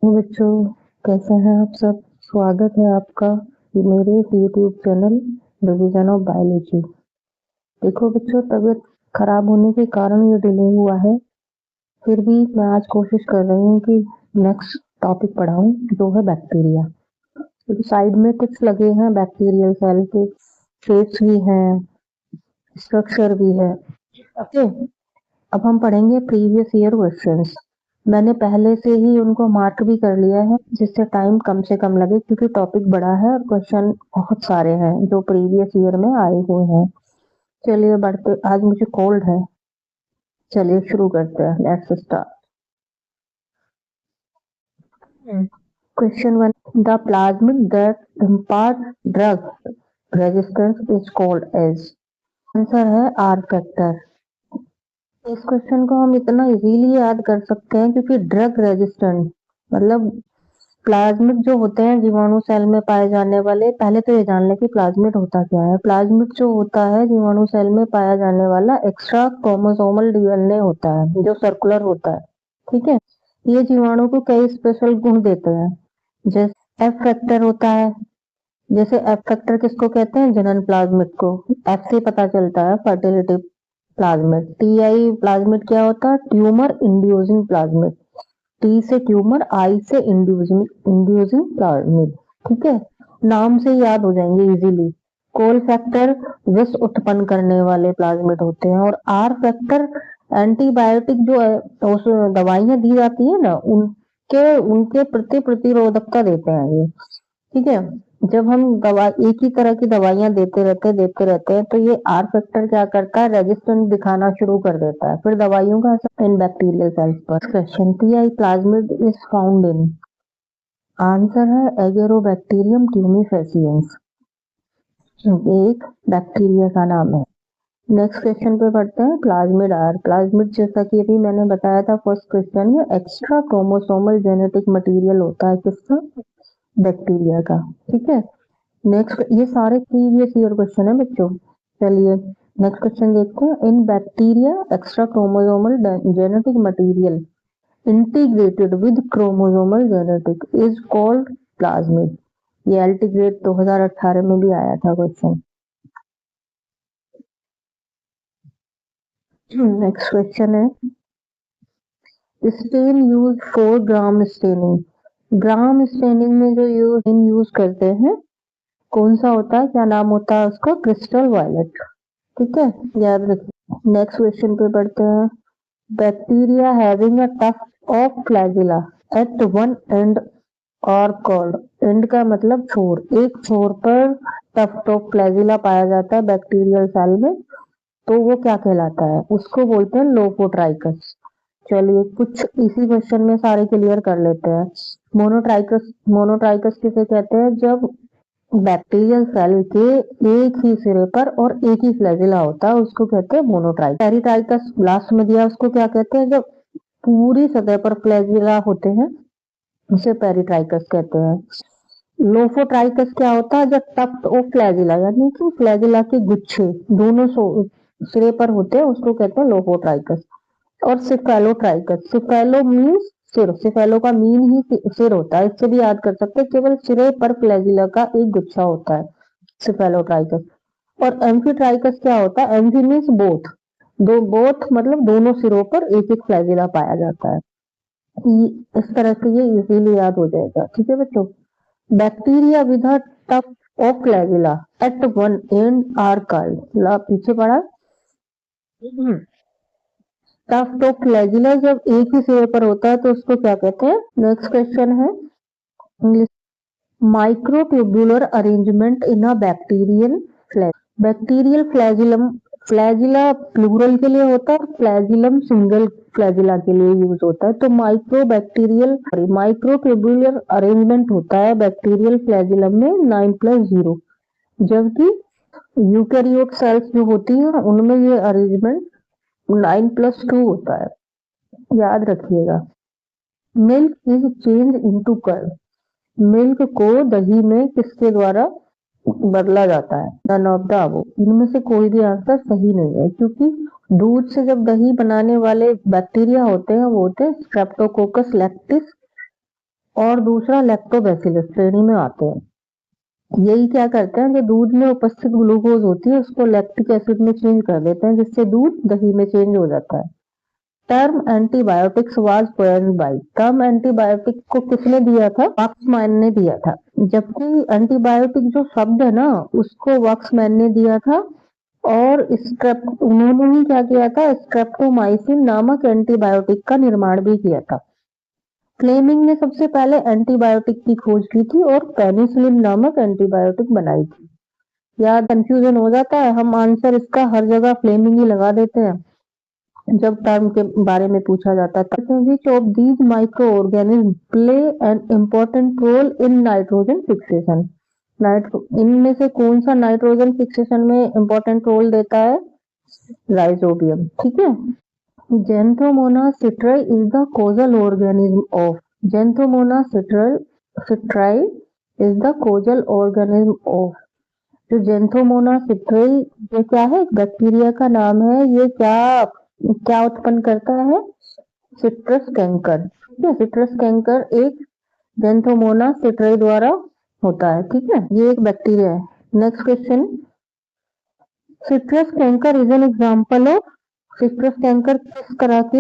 तो बच्चों, कैसे हैं आप सब? स्वागत है आपका मेरे YouTube channel revision of biology. देखो बच्चों, तबीयत खराब होने के कारण ये डिले हुआ है। फिर भी मैं आज कोशिश कर रही हूँ कि नेक्स्ट टॉपिक पढ़ाऊँ, जो है बैक्टीरिया। तो साइड में कुछ लगे हैं बैक्टीरियल सेल के शेप्स भी हैं, स्ट्रक्चर भी है। ओके, अब हम पढ़ेंगे प्रीवियस ईयर क्वेश्चंस। मैंने पहले से ही उनको मार्क भी कर लिया है, जिससे टाइम कम से कम लगे, क्योंकि टॉपिक बड़ा है और क्वेश्चन बहुत सारे हैं जो प्रीवियस ईयर में आए हुए हैं। चलिए बढ़ते, आज मुझे कोल्ड है। चलिए शुरू करते हैं, let's start. Question one, the plasmid that impart drug resistance is called as. Answer है आर फैक्टर। इस क्वेश्चन को हम इतना इजीली याद कर सकते हैं क्योंकि ड्रग रेजिस्टेंट मतलब प्लाज्मिड जो होते हैं जीवाणु सेल में पाए जाने वाले। पहले तो ये जान लें कि प्लाज्मिड होता क्या है। प्लाज्मिड जो होता है जीवाणु सेल में पाया जाने वाला एक्स्ट्रा क्रोमोसोमल डीएनए होता है, जो सर्कुलर होता है। ठीक है, ये जीवाणु को कई स्पेशल गुण देते हैं। जैसे एफ फैक्टर होता है। जैसे एफ फैक्टर किसको कहते हैं? जनन प्लाज्मिड को। एफ से पता चलता है fertility plasmid. T I plasmid क्या होता है? Tumour inducing plasmid. टी से ट्यूमर, आई से इंड्यूसिंग प्लाज्मिड। ठीक है, नाम से याद हो जाएंगे इजीली। कोल फैक्टर विष उत्पन्न करने वाले प्लाज्मिड होते हैं। और आर फैक्टर एंटीबायोटिक जो उस दवाइयां दी जाती है ना, उनके उनके प्रति प्रतिरोधकता देते हैं ये। ठीक है, जब हम दवा एक ही तरह की दवाइयां देते रहते हैं तो ये आर फैक्टर क्या करता है? रेजिस्टेंस दिखाना शुरू कर देता है, फिर दवाइयों का असर इन बैक्टीरियल सेल्स पर। Question, TI plasmid is found in. Answer है एगेरोबैक्टीरियम ट्यूमिफेसिएंस, एक बैक्टीरिया का नाम है। नेक्स्ट क्वेश्चन पे बढ़ते हैं। Plasmid are. प्लाज्मिड जैसा कि अभी मैंने बताया था फर्स्ट क्वेश्चन में, एक्स्ट्रा क्रोमोसोमल जेनेटिक मटेरियल होता है किसका? बैक्टीरिया का। ठीक है, नेक्स्ट, ये सारे प्रीवियस ईयर क्वेश्चन है बच्चों। चलिए नेक्स्ट क्वेश्चन देखते हैं। In bacteria extra chromosomal genetic material integrated with chromosomal genetic is called plasmid. ये एल्टीग्रेट 2018 में भी आया था क्वेश्चन। नेक्स्ट क्वेश्चन है, stain use for gram staining. Gram staining में जो यूज करते हैं, कौन सा होता है? क्या नाम होता है उसका? Crystal violet. ठीक है, याद रखिए। नेक्स्ट क्वेश्चन पे बढ़ते हैं। Bacteria having a tuft of flagella at one end are called. End का मतलब छोर, एक छोर पर टफ्ट ऑफ फ्लैजिला पाया जाता है बैक्टीरियल सेल में, तो वो क्या कहलाता है? उसको बोलते हैं लोफोट्राइकस। चलिए कुछ इसी क्वेश्चन में सारे क्लियर कर लेते हैं। मोनोट्राइकस। मोनोट्राइकस किसे कहते हैं? जब बैक्टीरियल सेल के एक ही सिरे पर और एक ही फ्लैजिला होता है, उसको कहते हैं मोनोट्राइकस। पेरिट्राइकस लास्ट में दिया, उसको क्या कहते हैं? जब पूरी सतह पर फ्लैजिला होते हैं, उसे पेरिट्राइकस कहते हैं। लोफोट्राइकस क्या होता है? जब टफ्ट ऑफ फ्लैजिला यानी कि फ्लैजिला के गुच्छे दोनों सिरे पर होते हैं, उसको कहते हैं लोफोट्राइकस। और सिफेलोट्राइकस। सिफेलो मीन्स सिर, सिफेलो का मीन ही सिर होता है, इससे भी याद कर सकते हैं। केवल सिरे पर फ्लैजिला का एक गुच्छा होता है, सिफेलोट्राइकस। और एम्फीट्राइकस क्या होता है? एम्फी मीन्स बोथ, दो बोथ मतलब दोनों सिरों पर एक एक फ्लैजिला पाया जाता है। इस तरह से ये इजीली याद हो जाएगा। ठीक है बच्चों, bacteria with a tuft of flagella at one end are called. पीछे पढ़ा। टफ्ट ऑफ फ्लैजिला जब एक ही सिरे पर होता है तो उसको क्या कहते हैं? नेक्स्ट क्वेश्चन है English. Microtubular arrangement in a bacterial flagellum. Bacterial flagellum, flagella plural के लिए होता है, फ्लैजिलम सिंगल फ्लैजिला के लिए यूज होता है। तो माइक्रोट्यूबुलर अरेंजमेंट होता है बैक्टीरियल फ्लैजिलम में 9+0, जबकि यूकैरियोट सेल्स जो होती है उनमें ये अरेंजमेंट 9+2 होता है। याद रखिएगा। Milk is change into curd. Milk को दही में किसके द्वारा बदला जाता है? None of the above. इनमें से कोई भी आंसर सही नहीं है, क्योंकि दूध से जब दही बनाने वाले बैक्टीरिया होते हैं वो होते हैं स्ट्रेप्टोकोकस लैक्टिस और दूसरा लैक्टोबैसिलस श्रेणी में आते हैं। यही क्या करते हैं कि दूध में उपस्थित ग्लूकोज होती है उसको लैक्टिक एसिड में चेंज कर देते हैं, जिससे दूध दही में चेंज हो जाता है। Term antibiotics was coined by, term antibiotic को किसने दिया था? वॉक्समैन ने दिया था। जबकि एंटीबायोटिक जो शब्द है ना उसको वॉक्समैन ने दिया था। और उन्होंने ही क्या किया था? स्ट्रेप्टोमाइसिन नामक एंटीबायोटिक का निर्माण भी किया था। फ्लेमिंग ने सबसे पहले एंटीबायोटिक की खोज की थी और पेनिसिलिन नामक एंटीबायोटिक बनाई थी। यार कंफ्यूजन हो जाता है, हम आंसर इसका हर जगह फ्लेमिंग ही लगा देते हैं जब टर्म के बारे में पूछा जाता है। Which of these micro organism play an important role in nitrogen fixation? इनमें से कौन सा नाइट्रोजन फिक्सेशन में इम्पोर्टेंट रोल देता है? राइजोबियम। ठीक है। Xanthomonas citriae is the causal organism of, Xanthomonas citriae is the causal organism of, जो Xanthomonas citriae ये क्या है? बैक्टीरिया का नाम है। ये क्या उत्पन्न करता है? Citrus canker. ठीक है, सिट्रस कैंकर एक Xanthomonas citriae द्वारा होता है। ठीक है, ये एक बैक्टीरिया है। Next question, citrus canker is an example of, citrus canker किस तरह के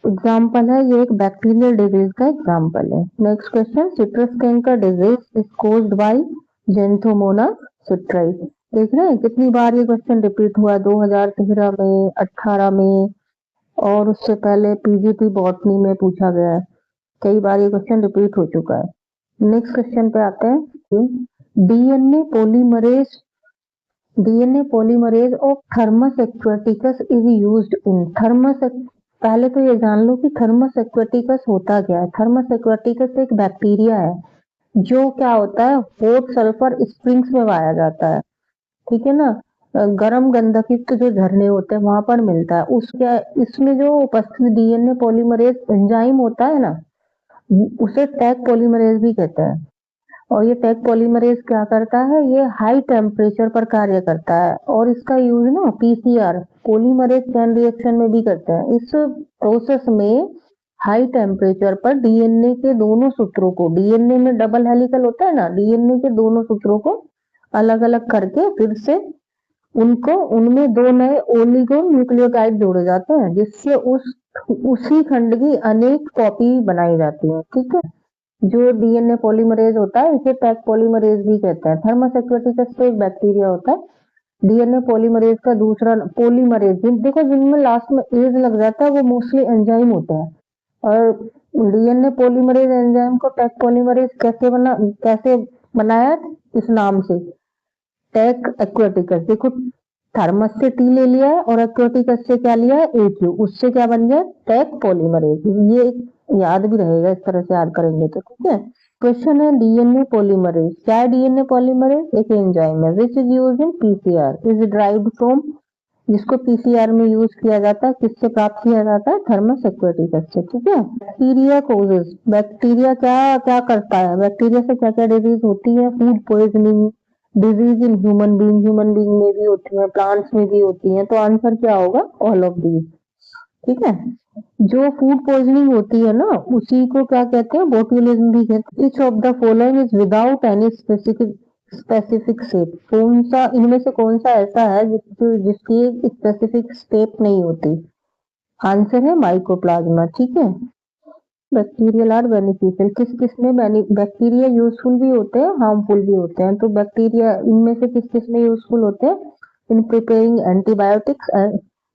एग्जाम्पल है? ये एक बैक्टीरियल डिजीज का एग्जाम्पल है। Next question, citrus canker disease is caused bye Xanthomonas citriae। देख रहे हैं कितनी बार ये क्वेश्चन रिपीट हुआ? 2013 में, 18 में और उससे पहले पीजीटी बॉटनी में पूछा गया है। कई बार ये क्वेश्चन रिपीट हो चुका है। नेक्स्ट क्वेश्चन पे आते हैं। DNA polymerase of thermos aquaticus is used in, पहले तो ये जान लो कि थर्मस एक्वाटिकस होता क्या है। थर्मस एक्वाटिकस एक बैक्टीरिया है जो क्या होता है? हॉट सल्फर स्प्रिंग्स में पाया जाता है। ठीक है ना, गर्म गंधकयुक्त जो झरने होते हैं वहां पर मिलता है। इसमें जो उपस्थित डीएनए पॉलीमरेज एंजाइम होता है ना उसे टैग पॉलीमरेज भी कहते हैं। और ये टैग पॉलीमरेज क्या करता है? ये हाई टेम्परेचर पर कार्य करता है और इसका यूज ना पीसीआर पॉलीमरेज चेन रिएक्शन में भी करते हैं। इस प्रोसेस में हाई टेम्परेचर पर डीएनए के दोनों सूत्रों को, डीएनए में डबल हेलिकल होता है ना, डीएनए के दोनों सूत्रों को अलग अलग करके फिर से उनमें दो नए ओलिगो न्यूक्लियोटाइड जोड़े जाते हैं, जिससे उसी खंड की अनेक कॉपी बनाई जाती है। ठीक है, जो डीएनए पॉलीमरेज होता है इसे टैग पॉलीमरेज भी कहते हैं। थर्मस एक्वाटिकस तो एक बैक्टीरिया होता है। डीएनए पॉलीमरेज का दूसरा पॉलीमरेज, देखो जिनमें लास्ट में एज लग जाता है वो मोस्टली एंजाइम होता है। और डीएनए पॉलीमरेज एंजाइम को टैग पॉलीमरेज कैसे बनाया? इस नाम से, टैग एक्वाटिकस। देखो थर्मस से टी ले लिया है और एक्वाटिकस से क्या लिया है? AQ, उससे क्या बन गया? Tag polymerase. ये याद भी रहेगा, इस तरह से याद करेंगे तो। ठीक है, क्वेश्चन है डीएनए पॉलीमरेज। क्या है डीएनए पॉलीमरेज? एक एंजाइम है which is used in PCR, is derived from, जिसको पीसीआर में यूज किया जाता है। किससे प्राप्त किया जाता है? थर्मस एक्वाटिकस से। ठीक है, बैक्टीरिया कोजेस, बैक्टीरिया क्या क्या करता है? बैक्टीरिया से क्या क्या डिजीज होती है? Food poisoning disease in human being में भी होती है, प्लांट्स में भी होती है। तो आंसर क्या होगा? All of these. ठीक है, जो फूड पॉइजनिंग होती है ना उसी को क्या कहते हैं? बोट्युलिज्म भी कहते हैं। Each of the following is without any specific shape, कौन सा इनमें से कौन सा ऐसा है जिसकी स्पेसिफिक शेप नहीं होती? आंसर है माइकोप्लाज्मा। ठीक है, बैक्टीरियल आर बेनिफिशियल, किस किस में बैक्टीरिया यूजफुल भी होते हैं, हार्मफुल भी होते हैं। तो बैक्टीरिया इनमें से किस किस में यूजफुल होते हैं? इन प्रिपेयरिंग एंटीबायोटिक्स,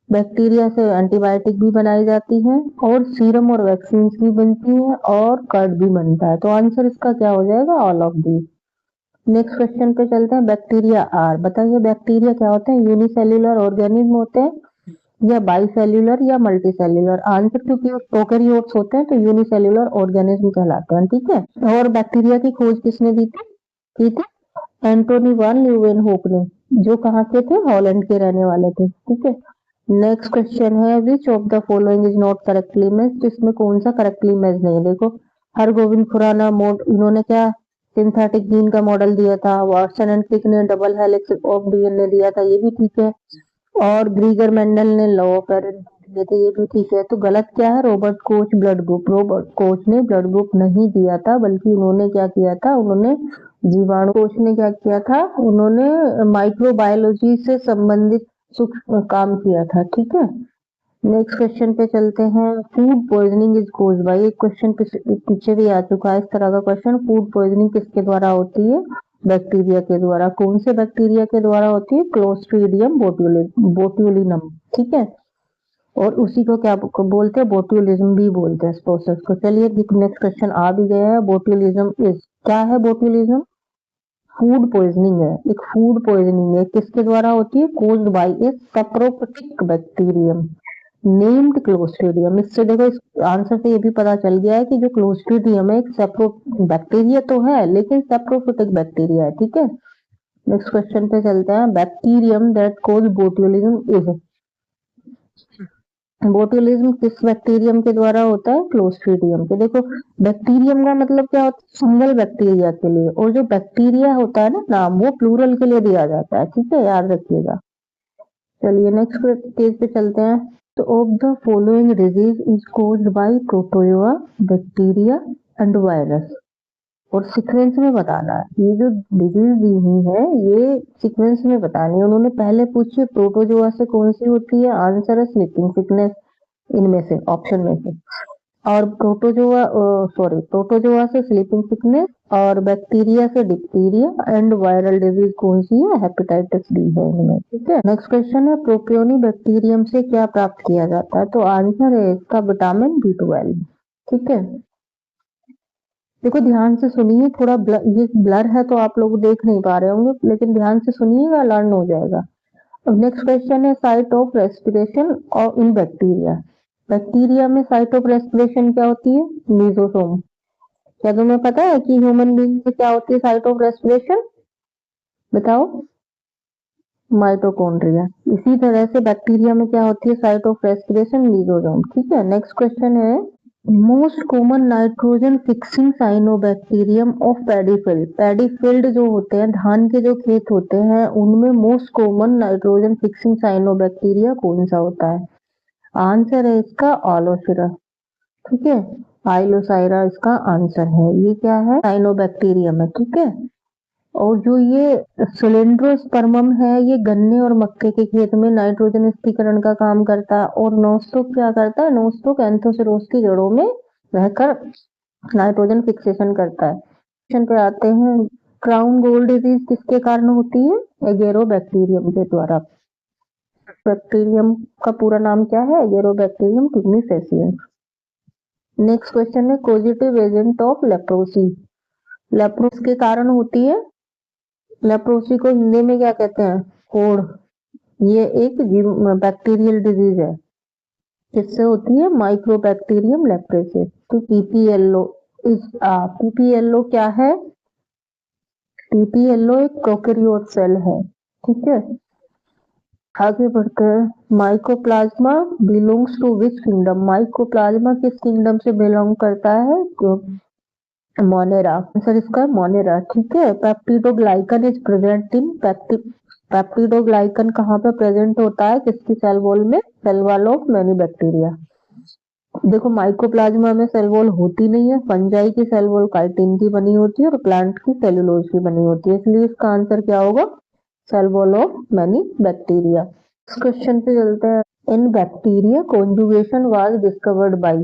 बैक्टीरिया से एंटीबायोटिक भी बनाई जाती हैं और सीरम और वैक्सीन भी बनती हैं और कर्ड भी बनता है। तो आंसर इसका क्या हो जाएगा? All of the. Next question पे चलते हैं। बैक्टीरिया आर, बताइए बैक्टीरिया क्या होते हैं? यूनिसेल्युलर ऑर्गेनिज्म होते हैं या बाइसेल्युलर या मल्टीसेल्युलर? आंसर क्योंकि प्रोकैरियोट्स होते हैं तो यूनिसेल्युलर ऑर्गेनिज्म कहलाते हैं। ठीक है, और बैक्टीरिया की खोज किसने दी थी? ठीक है, एंटोनी वान ल्यूवेनहोक ने, जो कहाँ के थे? हॉलैंड के रहने वाले थे। ठीक है, नेक्स्ट क्वेश्चन है which of the following is not correctly matched, इसमें कौन सा करेक्टली मैच नहीं? देखो हरगोविंद खुराना इन्होंने क्या सिंथेटिक जीन का मॉडल दिया था। वाटसन एंड क्रिक ने डबल हेलिक्स ऑफ डीएनए दिया था, ये भी ठीक है। और ग्रीगर मेंडल ने लॉ ऑफ दिए थे, ये भी ठीक है। तो गलत क्या है, Robert Koch blood group, Robert Koch ने ब्लड ग्रुप नहीं दिया था, बल्कि उन्होंने क्या किया था, उन्होंने जीवाणु, कोच ने क्या किया था, उन्होंने माइक्रोबायोलॉजी से संबंधित सूक्ष्म काम किया था। ठीक है, नेक्स्ट क्वेश्चन पे चलते हैं। Food poisoning is caused bye, एक क्वेश्चन पीछे भी आ चुका है इस तरह का क्वेश्चन। फूड पॉइजनिंग किसके द्वारा होती है, बैक्टीरिया के द्वारा। कौन से बैक्टीरिया के द्वारा होती है, क्लोस्ट्रीडियम बोट्यूलिनम। ठीक है, और उसी को क्या बोलते हैं, बोट्यूलिज्म भी बोलते हैं इस प्रोसेस को। चलिए नेक्स्ट क्वेश्चन आ भी गया है। बोट्यूलिज्म इज, क्या है बोट्यूलिज्म, फूड पॉइजनिंग है, एक फूड पॉइजनिंग है, किसके द्वारा होती है, caused by A saprophytic bacterium named clostridium. इससे देखो, इस आंसर से ये भी पता चल गया है कि जो क्लोस्ट्रीडियम है एक सेप्रो बैक्टीरिया तो है, लेकिन सेप्रोफिटिक बैक्टीरिया है। ठीक है, नेक्स्ट क्वेश्चन पे चलते हैं। बैक्टीरियम दैट कोज बोट्यूलिज्म इज, बोट्यूलिज्म किस बैक्टीरियम के द्वारा होता है, क्लोस्ट्रीडियम के। देखो बैक्टीरियम का मतलब क्या होता है, सिंगल बैक्टीरिया के लिए, और जो बैक्टीरिया होता है ना नाम, वो प्लूरल के लिए दिया जाता है। ठीक है, याद रखिएगा। चलिए नेक्स्ट पेज पे चलते हैं। तो of the following disease is caused bye protozoa, bacteria and virus, और सीक्वेंस में बताना है। ये जो डिजीज दी हुई है ये सीक्वेंस में बतानी है। उन्होंने पहले पूछी प्रोटोजोआ से कौन सी होती है, आंसर है स्लीपिंग सिकनेस, इनमें से ऑप्शन में से। और प्रोटोजोआ से स्लीपिंग सिकनेस, और बैक्टीरिया से डिप्थीरिया, एंड वायरल डिजीज कौन सी है, हेपेटाइटिस बी है इनमें। ठीक है, नेक्स्ट क्वेश्चन है। प्रोपियोनी बैक्टीरियम से क्या प्राप्त किया जाता है, तो आंसर है इसका विटामिन B12। ठीक है, देखो ध्यान से सुनिए, थोड़ा ये ब्लर है तो आप लोग देख नहीं पा रहे होंगे, लेकिन ध्यान से सुनिएगा, लर्न हो जाएगा। अब नेक्स्ट क्वेश्चन है साइट ऑफ रेस्पिरेशन और इन बैक्टीरिया, बैक्टीरिया में साइट ऑफ रेस्पिरेशन क्या होती है, मीजोसोम। क्या तुम्हें पता है कि ह्यूमन बीइंग में क्या होती है साइट ऑफ रेस्पिरेशन, बताओ, माइटोकॉन्ड्रिया। इसी तरह से बैक्टीरिया में क्या होती है साइट ऑफ रेस्पिरेशन, मीजोसोम। ठीक है, नेक्स्ट क्वेश्चन है। Most common nitrogen fixing cyanobacterium of paddy field, paddy field जो होते हैं, धान के जो खेत होते हैं, उनमें most common nitrogen fixing cyanobacteria कौन सा होता है, आंसर है इसका ऑलोसिरा। ठीक है, आइलोसाइरा इसका आंसर है। ये क्या है, साइनोबैक्टीरियम है। ठीक है, और जो ये सिलेंड्रोस्पर्मम है, ये गन्ने और मक्के के खेत में नाइट्रोजन स्थिरीकरण का काम करता है। और नोस्टोक क्या करता है, नोस्टोक एंथोसिरोस की जड़ों में रहकर नाइट्रोजन फिक्सेशन करता है। क्वेश्चन पे आते हैं। क्राउन गोल्ड डिजीज किसके कारण होती है, एगेरोबैक्टीरियम के द्वारा। बैक्टीरियम का पूरा नाम क्या है, एगेरोबैक्टीरियम पिग्मीफेसियंस। नेक्स्ट क्वेश्चन है। कोजिटिव एजेंट ऑफ लेप्रोसी, लेप्रोस के कारण होती है, लेप्रोसी को हिंदी में क्या कहते हैं, कोढ़। ये एक बैक्टीरियल डिजीज है, किससे होती है, माइक्रोबैक्टीरियम लेप्रेसिस। तो पीपीएलओ क्या है, पीपीएलओ एक प्रोकैरियोट सेल है। ठीक है, आगे बढ़कर mycoplasma belongs to which kingdom, mycoplasma किस किंगडम से बिलोंग करता है, मोनेरा, आंसर इसका मोनेरा। ठीक है, peptidoglycan is present in, peptidoglycan कहाँ पे प्रेजेंट होता है, किसकी सेल वॉल में, cell wall of many bacteria. देखो माइकोप्लाज्मा में सेल वॉल होती नहीं है, फंजाई की सेल वॉल काइटिन की बनी होती है और प्लांट की सेलुलोज की बनी होती है, इसलिए इसका आंसर क्या होगा, cell wall of many bacteria. इस क्वेश्चन पे चलते हैं। In bacteria conjugation was discovered by,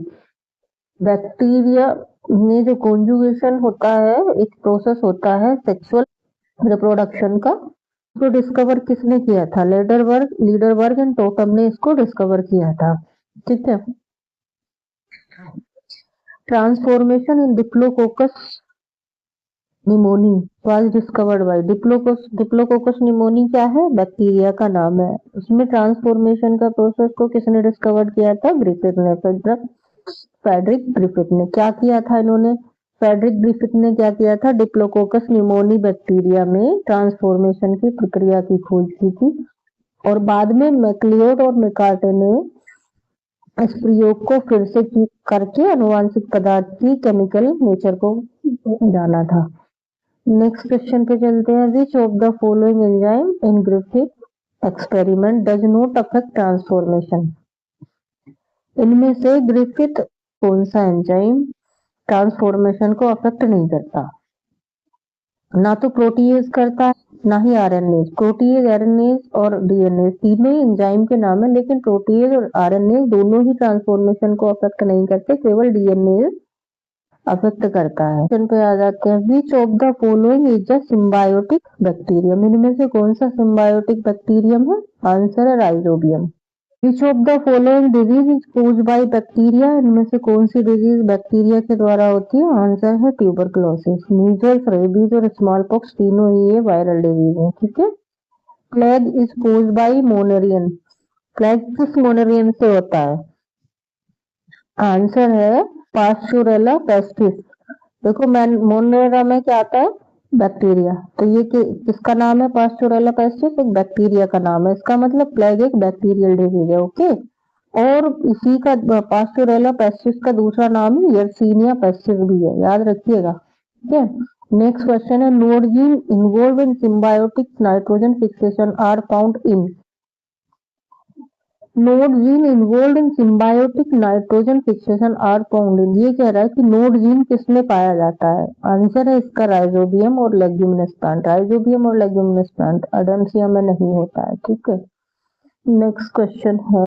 bacteria में जो कॉन्जुगेशन होता है, एक प्रोसेस होता है सेक्सुअल रिप्रोडक्शन का, इसको डिस्कवर किसने किया था, लीडरबर्ग एंड टोटम ने इसको डिस्कवर किया था। ठीक है, transformation in diplococcus pneumoniae was discovered bye, diplococcus pneumoniae क्या है, बैक्टीरिया का नाम है। उसमें ट्रांसफॉर्मेशन का प्रोसेस को किसने डिस्कवर किया था, ग्रिफिथ ने, फ्रेडरिक ग्रिफिथ ने। क्या किया था इन्होंने, फ्रेडरिक ग्रिफिथ ने क्या किया था, डिप्लोकोकस निमोनी बैक्टीरिया में ट्रांसफॉर्मेशन की प्रक्रिया की खोज की थी। और बाद में मैक्लियोड और मैकार्टे ने इस प्रयोग को फिर से करके अनुवांशिक पदार्थ की केमिकल नेचर को जाना था। नेक्स्ट क्वेश्चन पे चलते हैं। Which of the following enzyme in Griffith experiment does not affect transformation, इनमें से ग्रिफिथ कौन सा एंजाइम ट्रांसफॉर्मेशन को अफेक्ट नहीं करता? ना तो प्रोटीएज करता है, ना ही आरएनएज। प्रोटीएज, आरएनएज और डीएनएज तीनों ही एंजाइम के नाम है, लेकिन प्रोटीएज और आरएनएज दोनों ही ट्रांसफॉर्मेशन को अफेक्ट नहीं करते, केवल डीएनए अफेक्ट करता है। क्वेश्चन पे आ जाते हैं। Which of the following is a symbiotic bacterium? इनमें से कौन सा सिम्बायोटिक बैक्टीरियम है? आंसर है rhizobium. Which of the following disease is caused by bacteria? इनमें से कौन सी डिजीज बैक्टीरिया के द्वारा होती है? आंसर है ट्यूबरकुलोसिस। मीजल्स, रेबीज और स्मॉल पॉक्स तीनों ही ये वायरल डिजीज है। ठीक है। Plague is caused by monerian. Plague किस मोनेरियन से होता है? आंसर है पास्चुरेला पेस्टिस। देखो मोनेरा में क्या आता है? बैक्टीरिया। तो ये किसका नाम है? पास्चुरेला पेस्टिस एक बैक्टीरिया का नाम है। इसका मतलब प्लेग एक बैक्टीरियल डिजीज है। ओके। और इसी का पास्चुरेला पेस्टिस का दूसरा नाम है यर्सीनिया पेस्टिस भी है, याद रखिएगा। ठीक है। नेक्स्ट क्वेश्चन है। Nod gene involve in symbiotic nitrogen fixation are found in. Nod gene involve in symbiotic nitrogen fixation are found in. ये कह रहा है कि नोड जीन किसमें पाया जाता है? आंसर है इसका राइजोबियम और लेग्यूमिनस प्लांट। राइजोबियम और लेग्यूमिनस प्लांट, अडम्सियम में नहीं होता है। ठीक है। नेक्स्ट क्वेश्चन है।